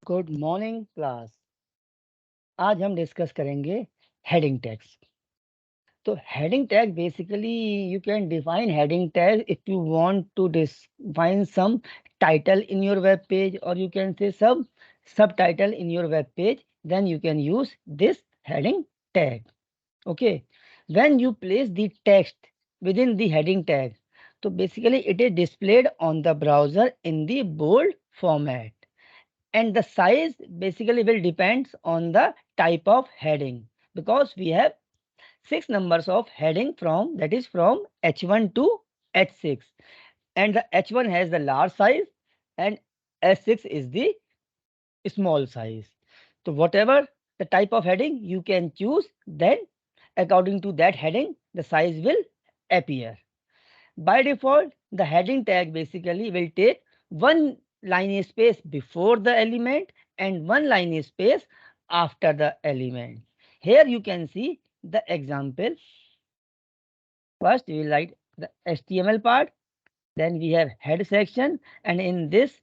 Good morning class. आज हम discuss करेंगे हेडिंग टैग्स। तो heading tag basically you can define heading tag if you want to define some title in your web page, or you can say some subtitle in your web page, then you can use this heading tag. Okay, when you place the text within the heading tag, so basically it is displayed on the browser in the bold format, and the size basically will depends on the type of heading, because we have six numbers of heading, from that is from h1 to h6, and the h1 has the large size and h6 is the small size. So whatever the type of heading you can choose, then according to that heading the size will appear. By default, the heading tag basically will take one line space before the element and one line space after the element. Here you can see the example. First, we will write the HTML part, then we have head section, and in this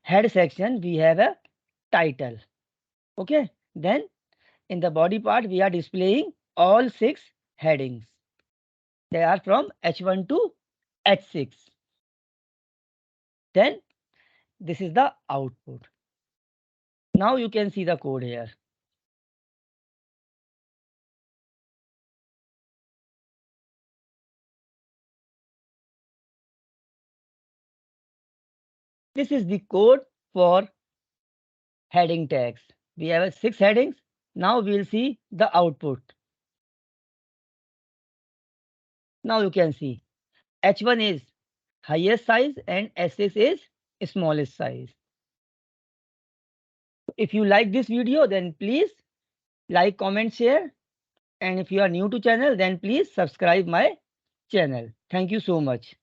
head section we have a title. Okay, then in the body part we are displaying all six headings. They are from H1 to H6. Then this is the output. Now you can see the code here. This is the code for heading tags. We have six headings. Now we will see the output. Now you can see H1 is highest size and S6 is smallest size. If you like this video, then please like, comment, share. And if you are new to channel, then please subscribe my channel. Thank you so much.